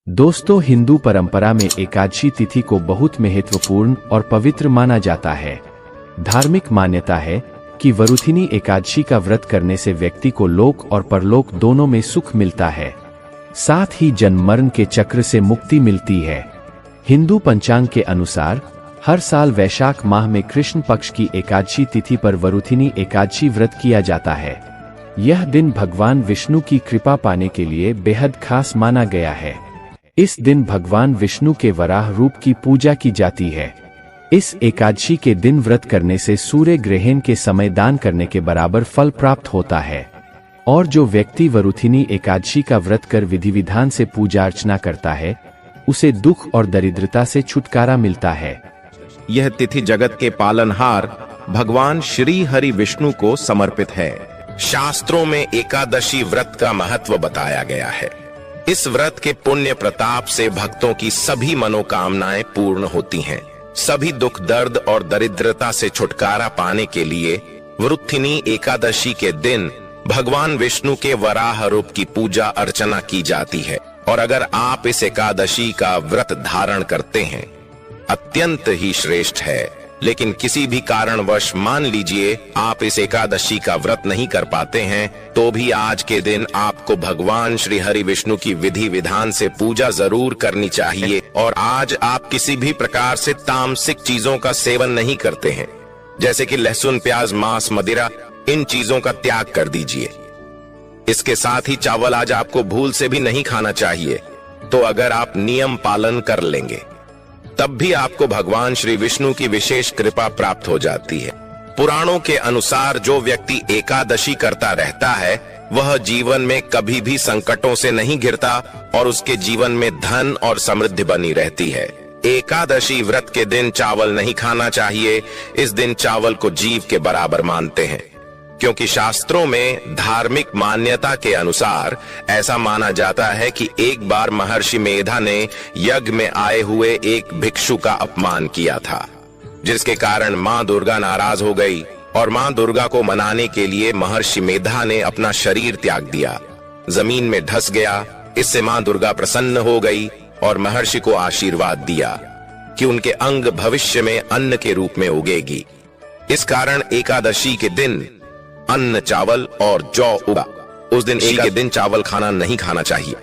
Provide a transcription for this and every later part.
दोस्तों, हिंदू परंपरा में एकादशी तिथि को बहुत महत्वपूर्ण और पवित्र माना जाता है। धार्मिक मान्यता है कि वरुथिनी एकादशी का व्रत करने से व्यक्ति को लोक और परलोक दोनों में सुख मिलता है, साथ ही जन्म मरण के चक्र से मुक्ति मिलती है। हिंदू पंचांग के अनुसार हर साल वैशाख माह में कृष्ण पक्ष की एकादशी तिथि पर वरुथिनी एकादशी व्रत किया जाता है। यह दिन भगवान विष्णु की कृपा पाने के लिए बेहद खास माना गया है। इस दिन भगवान विष्णु के वराह रूप की पूजा की जाती है। इस एकादशी के दिन व्रत करने से सूर्य ग्रहण के समय दान करने के बराबर फल प्राप्त होता है, और जो व्यक्ति वरुथिनी एकादशी का व्रत कर विधि विधान से पूजा अर्चना करता है, उसे दुख और दरिद्रता से छुटकारा मिलता है। यह तिथि जगत के पालनहार भगवान श्री हरि विष्णु को समर्पित है। शास्त्रों में एकादशी व्रत का महत्व बताया गया है। इस व्रत के पुण्य प्रताप से भक्तों की सभी मनोकामनाएं पूर्ण होती हैं। सभी दुख दर्द और दरिद्रता से छुटकारा पाने के लिए वरुथिनी एकादशी के दिन भगवान विष्णु के वराह रूप की पूजा अर्चना की जाती है। और अगर आप इस एकादशी का व्रत धारण करते हैं, अत्यंत ही श्रेष्ठ है। लेकिन किसी भी कारणवश मान लीजिए आप इस एकादशी का व्रत नहीं कर पाते हैं, तो भी आज के दिन आपको भगवान श्री हरि विष्णु की विधि विधान से पूजा जरूर करनी चाहिए। और आज आप किसी भी प्रकार से तामसिक चीजों का सेवन नहीं करते हैं, जैसे कि लहसुन, प्याज, मांस, मदिरा, इन चीजों का त्याग कर दीजिए। इसके साथ ही चावल आज आपको भूल से भी नहीं खाना चाहिए। तो अगर आप नियम पालन कर लेंगे, तब भी आपको भगवान श्री विष्णु की विशेष कृपा प्राप्त हो जाती है। पुराणों के अनुसार जो व्यक्ति एकादशी करता रहता है, वह जीवन में कभी भी संकटों से नहीं घिरता और उसके जीवन में धन और समृद्धि बनी रहती है। एकादशी व्रत के दिन चावल नहीं खाना चाहिए। इस दिन चावल को जीव के बराबर मानते हैं, क्योंकि शास्त्रों में धार्मिक मान्यता के अनुसार ऐसा माना जाता है कि एक बार महर्षि मेधा ने यज्ञ में आए हुए एक भिक्षु का अपमान किया था, जिसके कारण मां दुर्गा नाराज हो गई और मां दुर्गा को मनाने के लिए महर्षि मेधा ने अपना शरीर त्याग दिया, जमीन में धंस गया। इससे मां दुर्गा प्रसन्न हो गई और महर्षि को आशीर्वाद दिया कि उनके अंग भविष्य में अन्न के रूप में उगेगी। इस कारण एकादशी के दिन अन्न, चावल और जौ उगा। उस दिन एक के दिन चावल खाना नहीं खाना चाहिए।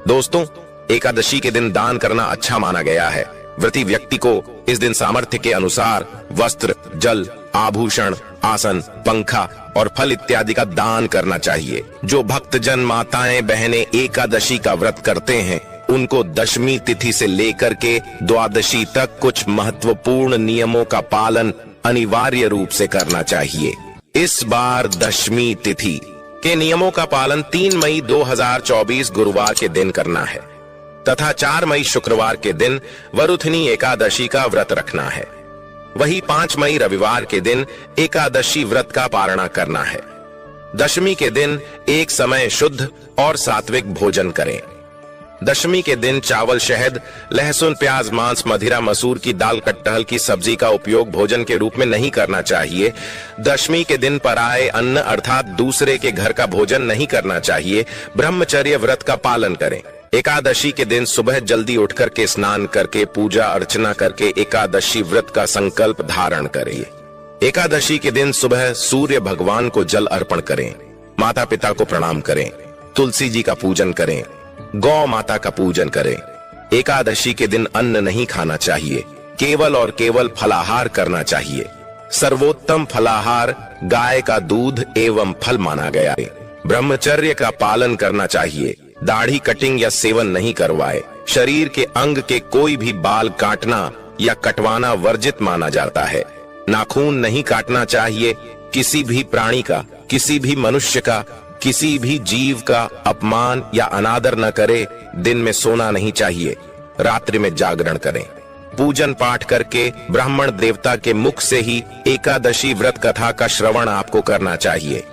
दोस्तों, एकादशी के दिन दान करना अच्छा माना गया है। व्रती व्यक्ति को इस दिन सामर्थ्य के अनुसार वस्त्र, जल, आभूषण, आसन, पंखा और फल इत्यादि का दान करना चाहिए। जो भक्तजन, माताएं, बहनें एकादशी का व्रत करते हैं, उनको दशमी तिथि से लेकर के द्वादशी तक कुछ महत्वपूर्ण नियमों का पालन अनिवार्य रूप से करना चाहिए। इस बार दशमी तिथि के नियमों का पालन 3 मई 2024 गुरुवार के दिन करना है तथा 4 मई शुक्रवार के दिन वरुथिनी एकादशी का व्रत रखना है। वही 5 मई रविवार के दिन एकादशी व्रत का पारणा करना है। दशमी के दिन एक समय शुद्ध और सात्विक भोजन करें। दशमी के दिन चावल, शहद, लहसुन, प्याज, मांस, मदिरा, मसूर की दाल, कटहल की सब्जी का उपयोग भोजन के रूप में नहीं करना चाहिए। दशमी के दिन पराये अन्न अर्थात दूसरे के घर का भोजन नहीं करना चाहिए। ब्रह्मचर्य व्रत का पालन करें। एकादशी के दिन सुबह जल्दी उठकर के स्नान करके पूजा अर्चना करके एकादशी व्रत का संकल्प धारण करें। एकादशी के दिन सुबह सूर्य भगवान को जल अर्पण करें, माता पिता को प्रणाम करें, तुलसी जी का पूजन करें, गौ माता का पूजन करें। एकादशी के दिन अन्न नहीं खाना चाहिए, केवल और केवल फलाहार करना चाहिए। सर्वोत्तम फलाहार गाय का दूध एवं फल माना गया है। ब्रह्मचर्य का पालन करना चाहिए। दाढ़ी कटिंग या सेवन नहीं करवाए। शरीर के अंग के कोई भी बाल काटना या कटवाना वर्जित माना जाता है। नाखून नहीं काटना चाहिए। किसी भी प्राणी का, किसी भी मनुष्य का, किसी भी जीव का अपमान या अनादर न करे। दिन में सोना नहीं चाहिए। रात्रि में जागरण करें। पूजन पाठ करके ब्राह्मण देवता के मुख से ही एकादशी व्रत कथा का श्रवण आपको करना चाहिए।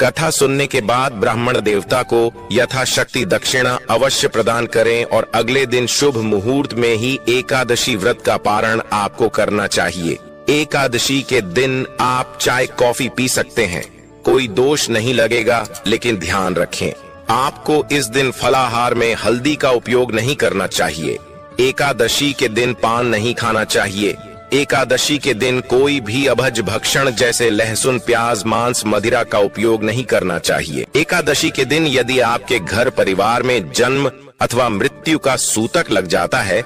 कथा सुनने के बाद ब्राह्मण देवता को यथाशक्ति दक्षिणा अवश्य प्रदान करें और अगले दिन शुभ मुहूर्त में ही एकादशी व्रत का पारण आपको करना चाहिए। एकादशी के दिन आप चाय, कॉफी पी सकते हैं, कोई दोष नहीं लगेगा। लेकिन ध्यान रखें, आपको इस दिन फलाहार में हल्दी का उपयोग नहीं करना चाहिए। एकादशी के दिन पान नहीं खाना चाहिए। एकादशी के दिन कोई भी अभज भक्षण जैसे लहसुन, प्याज, मांस, मदिरा का उपयोग नहीं करना चाहिए। एकादशी के दिन यदि आपके घर परिवार में जन्म अथवा मृत्यु का सूतक लग जाता है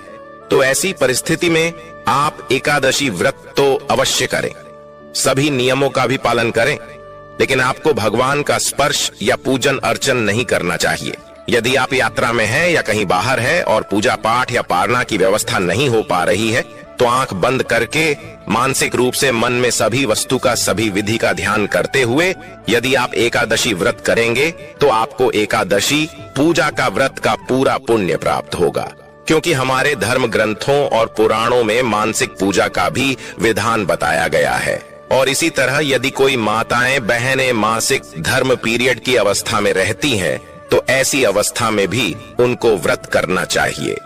तो ऐसी परिस्थिति में आप एकादशी व्रत तो अवश्य करें, सभी नियमों का भी पालन करें, लेकिन आपको भगवान का स्पर्श या पूजन अर्चन नहीं करना चाहिए। यदि आप यात्रा में हैं या कहीं बाहर है और पूजा पाठ या पारणा की व्यवस्था नहीं हो पा रही है तो आंख बंद करके मानसिक रूप से मन में सभी वस्तु का, सभी विधि का ध्यान करते हुए यदि आप एकादशी व्रत करेंगे तो आपको एकादशी पूजा का व्रत का पूरा पुण्य प्राप्त होगा, क्योंकि हमारे धर्म ग्रंथों और पुराणों में मानसिक पूजा का भी विधान बताया गया है। और इसी तरह यदि कोई माताएं बहनें मासिक धर्म पीरियड की अवस्था में रहती हैं तो ऐसी अवस्था में भी उनको व्रत करना चाहिए।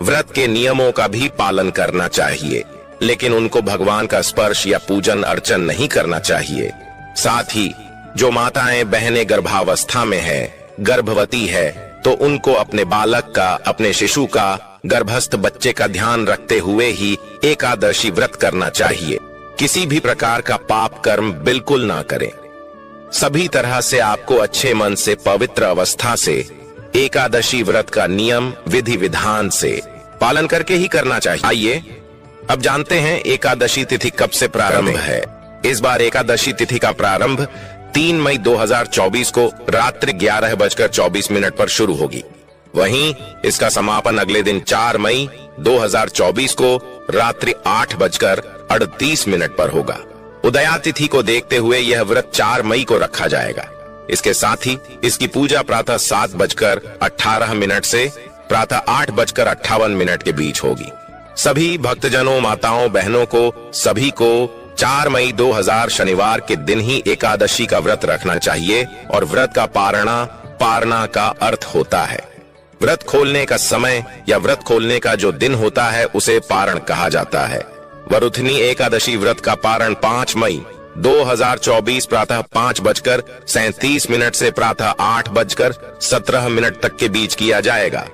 व्रत के नियमों का भी पालन करना चाहिए, लेकिन उनको भगवान का स्पर्श या पूजन अर्चन नहीं करना चाहिए। साथ ही जो माताएं बहनें गर्भावस्था में है, गर्भवती है, तो उनको अपने बालक का, अपने शिशु का, गर्भस्थ बच्चे का ध्यान रखते हुए ही एकादशी व्रत करना चाहिए। किसी भी प्रकार का पाप कर्म बिल्कुल ना करें। सभी तरह से आपको अच्छे मन से, पवित्र अवस्था से एकादशी व्रत का नियम विधि विधान से पालन करके ही करना चाहिए। आइए अब जानते हैं एकादशी तिथि कब से प्रारंभ है। इस बार एकादशी तिथि का प्रारंभ 3 मई 2024 को रात्रि 11:24 पर शुरू होगी। वहीं इसका समापन अगले दिन 4 मई 2024 को रात्रि 8:38 पर होगा। उदया तिथि को देखते हुए यह व्रत 4 मई को रखा जाएगा। इसके साथ ही इसकी पूजा प्रातः 7:18 से प्रातः 8:58 के बीच होगी। सभी भक्तजनों, माताओं, बहनों को सभी को 4 मई 2000 शनिवार के दिन ही एकादशी का व्रत रखना चाहिए और व्रत का पारणा का अर्थ होता है। व्रत खोलने का समय या व्रत खोलने का जो दिन होता है उसे पारण कहा जाता है। वरुथनी एकादशी व्रत का पारण 5 मई 2024 प्रातः 5:37 से प्रातः 8:17 तक के बीच किया जाएगा।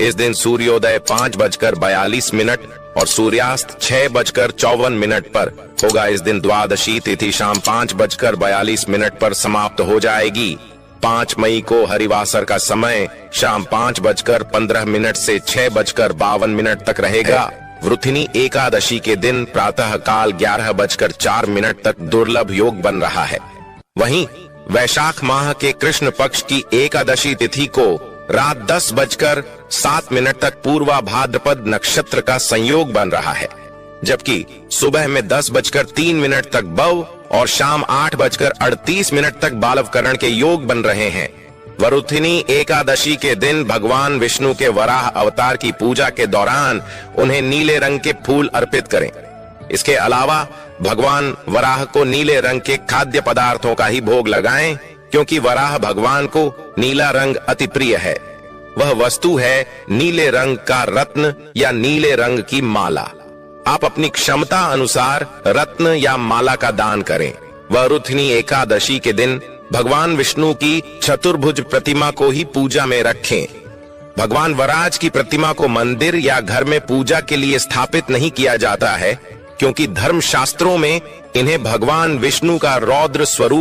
इस दिन सूर्योदय 5:42 और सूर्यास्त 6:54 पर होगा। इस दिन द्वादशी तिथि शाम 5:42 पर समाप्त हो जाएगी। 5 मई को हरिवासर का समय शाम 5:15 से 6:52 तक रहेगा। वृथिनी एकादशी के दिन प्रातः काल 11:04 तक दुर्लभ योग बन रहा है। वहीं वैशाख माह के कृष्ण पक्ष की एकादशी तिथि को रात 10:07 तक पूर्वा भाद्रपद नक्षत्र का संयोग बन रहा है, जबकि सुबह में 10:03 तक बव और शाम 8:38 तक बालवकरण के योग बन रहे हैं। वरुथिनी एकादशी के दिन भगवान विष्णु के वराह अवतार की पूजा के दौरान उन्हें नीले रंग के फूल अर्पित करें। इसके अलावा भगवान वराह को नीले रंग के खाद्य पदार्थों का ही भोग लगाएं, क्योंकि वराह भगवान को नीला रंग अति प्रिय है। वह वस्तु है नीले रंग का रत्न या नीले रंग की माला। आप अपनी क्षमता अनुसार रत्न या माला का दान करें। वरुथिनी एकादशी के दिन भगवान विष्णु की चतुर्भुज प्रतिमा को ही पूजा में रखें। भगवान वराज की प्रतिमा को मंदिर या घर में पूजा के लिए स्थापित नहीं किया जाता है, क्योंकि धर्म शास्त्रों में इन्हें भगवान विष्णु का रौद्र स्वरूप